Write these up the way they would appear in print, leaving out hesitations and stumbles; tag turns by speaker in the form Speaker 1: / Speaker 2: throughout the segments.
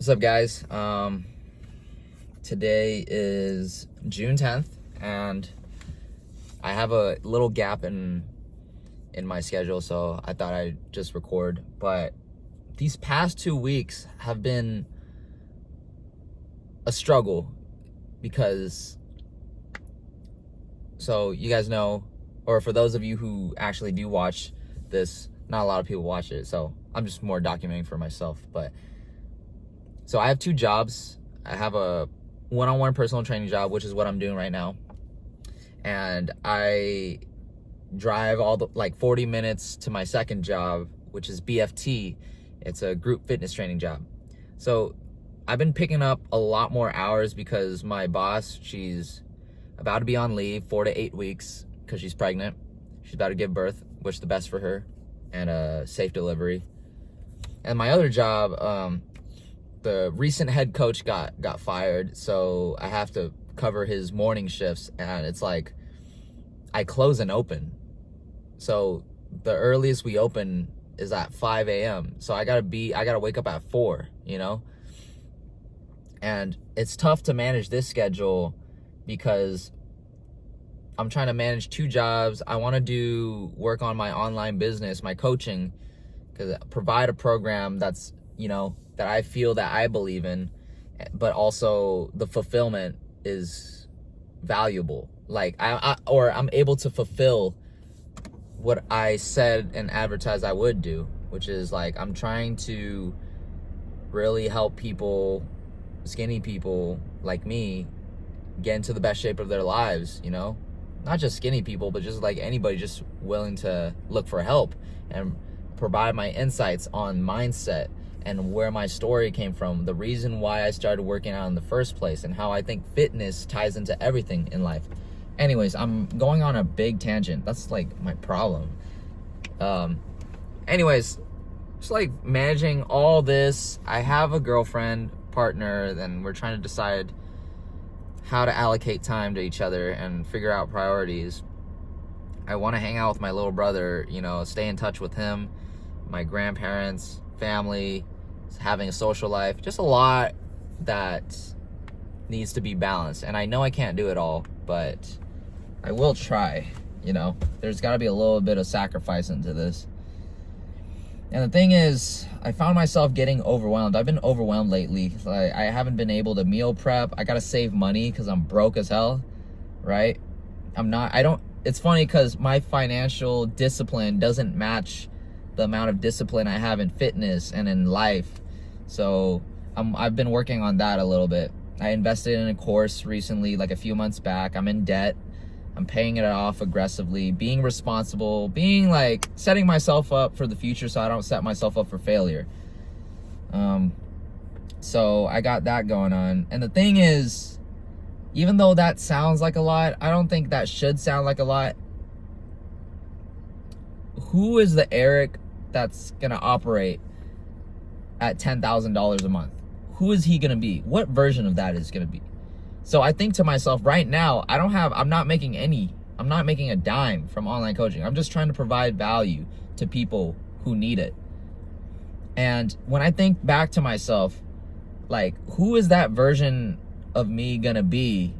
Speaker 1: What's up, guys? Today is June 10th, and I have a little gap in my schedule, so I thought I'd just record. But these past 2 weeks have been a struggle because, so you guys know, or for those of you who actually do watch this, not a lot of people watch it, so I'm just more documenting for myself. But so I have 2 jobs. I have a one-on-one personal training job, which is what I'm doing right now. And I drive 40 minutes to my second job, which is BFT. It's a group fitness training job. So I've been picking up a lot more hours because my boss, she's about to be on leave 4 to 8 weeks because she's pregnant. She's about to give birth, which is the best for her, and a safe delivery. And my other job, the recent head coach got fired, so I have to cover his morning shifts, and it's like I close and open. So the earliest we open is at 5 a.m. So I gotta wake up at 4, you know? And it's tough to manage this schedule because I'm trying to manage 2 jobs. I want to do work on my online business, my coaching, because provide a program that's, you know, that I feel that I believe in, but also the fulfillment is valuable. Like I'm able to fulfill what I said and advertised I would do, which is like I'm trying to really help people, skinny people like me, get into the best shape of their lives, you know? Not just skinny people, but just like anybody just willing to look for help, and provide my insights on mindset and where my story came from, the reason why I started working out in the first place, and how I think fitness ties into everything in life. Anyways, I'm going on a big tangent. That's like my problem. Anyways, just like managing all this. I have a girlfriend, partner, and we're trying to decide how to allocate time to each other and figure out priorities. I want to hang out with my little brother, you know, stay in touch with him, my grandparents, family, having a social life, just a lot that needs to be balanced. And I know I can't do it all, but I will try, you know. There's got to be a little bit of sacrifice into this. And the thing is, I found myself getting overwhelmed. I've been overwhelmed lately. Like, I haven't been able to meal prep. I got to save money because I'm broke as hell, right? It's funny because my financial discipline doesn't match the amount of discipline I have in fitness and in life. So I've been working on that a little bit. I invested in a course recently, like a few months back. I'm in debt. I'm paying it off aggressively, being responsible, being like setting myself up for the future so I don't set myself up for failure. So I got that going on. And the thing is, even though that sounds like a lot, I don't think that should sound like a lot. Who is the Eric that's gonna operate at $10,000 a month? Who is he gonna be? What version of that is gonna be? So I think to myself right now, I'm not making a dime from online coaching. I'm just trying to provide value to people who need it. And when I think back to myself, like, who is that version of me gonna be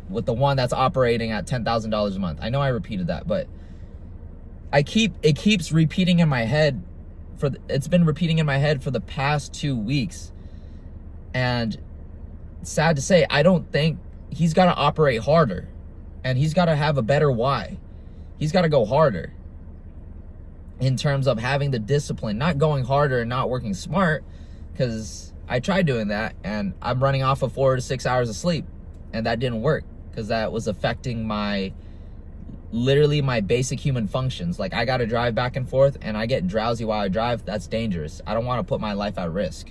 Speaker 1: with the one that's operating at $10,000 a month? I know I repeated that, but it keeps repeating in my head. It's been repeating in my head for the past 2 weeks. And sad to say, I don't think he's got to operate harder, and he's got to have a better why. He's got to go harder in terms of having the discipline, not going harder and not working smart, because I tried doing that and I'm running off of 4 to 6 hours of sleep, and that didn't work because that was affecting literally my basic human functions. Like, I got to drive back and forth and I get drowsy while I drive. That's dangerous. I don't want to put my life at risk,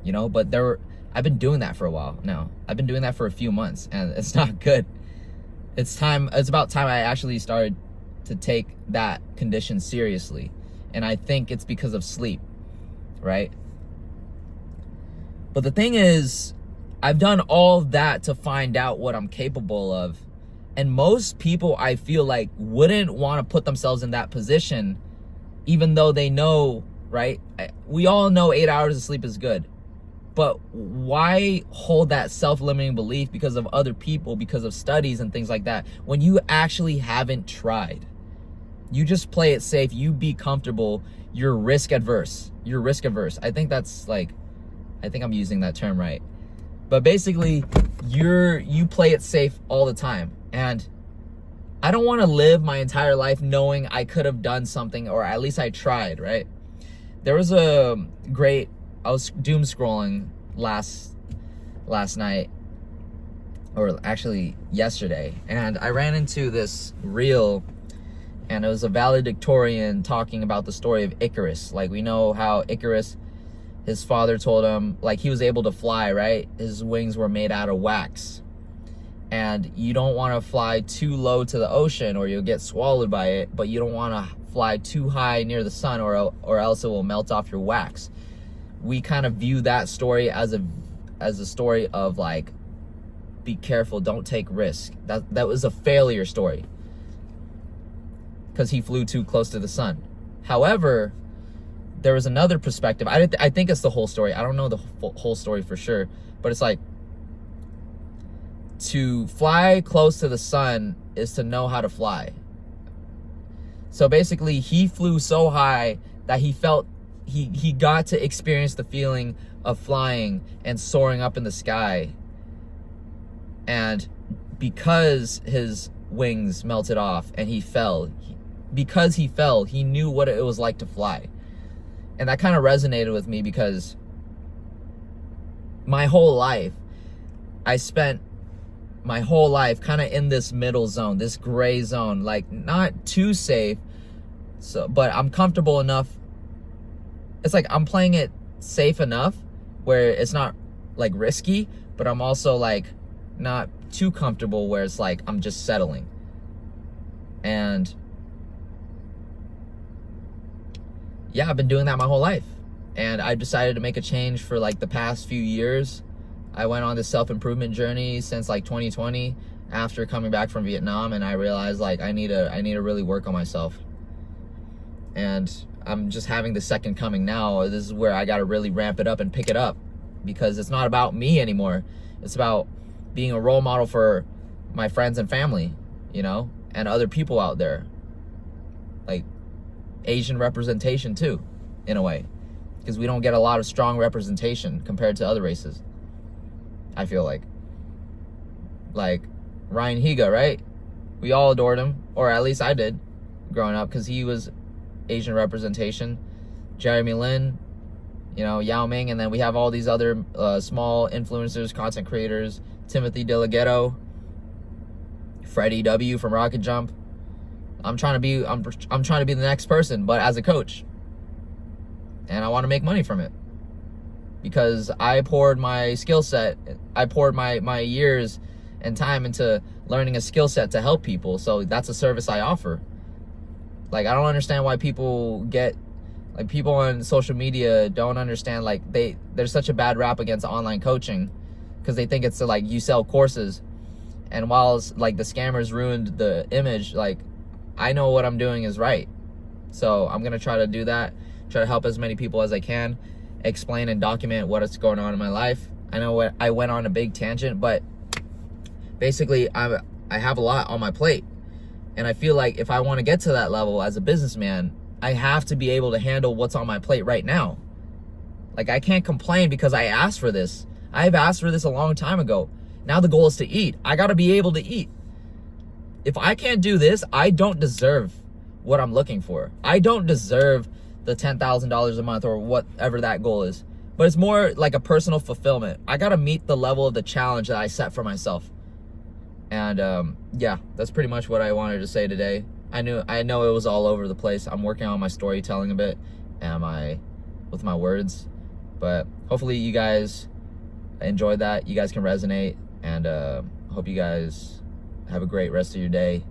Speaker 1: you know. But I've been doing that for a while now. I've been doing that for a few months, and it's not good. It's about time I actually started to take that condition seriously. And I think it's because of sleep, right? But the thing is, I've done all that to find out what I'm capable of. And most people, I feel like, wouldn't want to put themselves in that position, even though they know, right? We all know 8 hours of sleep is good. But why hold that self-limiting belief because of other people, because of studies and things like that, when you actually haven't tried? You just play it safe. You be comfortable. You're risk adverse. I think that's like, I think I'm using that term right. But basically, you play it safe all the time. And I don't want to live my entire life knowing I could have done something, or at least I tried, right? There was I was doom scrolling last night, or actually yesterday, and I ran into this reel, and it was a valedictorian talking about the story of Icarus. Like, we know how Icarus, his father told him, like, he was able to fly, right? His wings were made out of wax. And you don't want to fly too low to the ocean or you'll get swallowed by it, but you don't want to fly too high near the sun or else it will melt off your wax. We kind of view that story as a story of, like, be careful, don't take risk. That was a failure story because he flew too close to the sun. However, there was another perspective. I think it's the whole story. I don't know the whole story for sure, but it's like, to fly close to the sun is to know how to fly. So basically, he flew so high that he felt he got to experience the feeling of flying and soaring up in the sky. And because his wings melted off and he fell, he knew what it was like to fly. And that kind of resonated with me because my whole life, I spent my whole life kind of in this middle zone, this gray zone, like not too safe, but I'm comfortable enough. It's like I'm playing it safe enough where it's not like risky, but I'm also like not too comfortable where it's like I'm just settling. And yeah, I've been doing that my whole life. And I decided to make a change for like the past few years. I went on this self-improvement journey since like 2020 after coming back from Vietnam, and I realized like I need to really work on myself. And I'm just having the second coming now. This is where I got to really ramp it up and pick it up, because it's not about me anymore. It's about being a role model for my friends and family, you know, and other people out there. Like Asian representation too, in a way, because we don't get a lot of strong representation compared to other races. I feel like Ryan Higa, right? We all adored him, or at least I did growing up, because he was Asian representation. Jeremy Lin, you know, Yao Ming, and then we have all these other small influencers, content creators, Timothy DeLaGhetto, Freddie W from Rocket Jump. I'm trying to be the next person, but as a coach, and I want to make money from it. Because I poured my skill set, I poured my years and time into learning a skill set to help people. So that's a service I offer. Like, I don't understand why people on social media don't understand, like, there's such a bad rap against online coaching because they think it's like you sell courses. And while like the scammers ruined the image, like, I know what I'm doing is right. So I'm going to try to do that, try to help as many people as I can, explain and document what is going on in my life. I know I went on a big tangent, but basically I have a lot on my plate, and I feel like if I want to get to that level as a businessman, I have to be able to handle what's on my plate right now. Like, I can't complain because I asked for this. I've asked for this a long time ago. Now the goal is to eat. I got to be able to eat. If I can't do this, I don't deserve what I'm looking for. I don't deserve the $10,000 a month or whatever that goal is. But it's more like a personal fulfillment. I got to meet the level of the challenge that I set for myself. And yeah, that's pretty much what I wanted to say today. I know it was all over the place. I'm working on my storytelling a bit and with my words. But hopefully you guys enjoyed that. You guys can resonate. And hope you guys have a great rest of your day.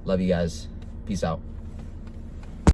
Speaker 1: Love you guys. Peace out.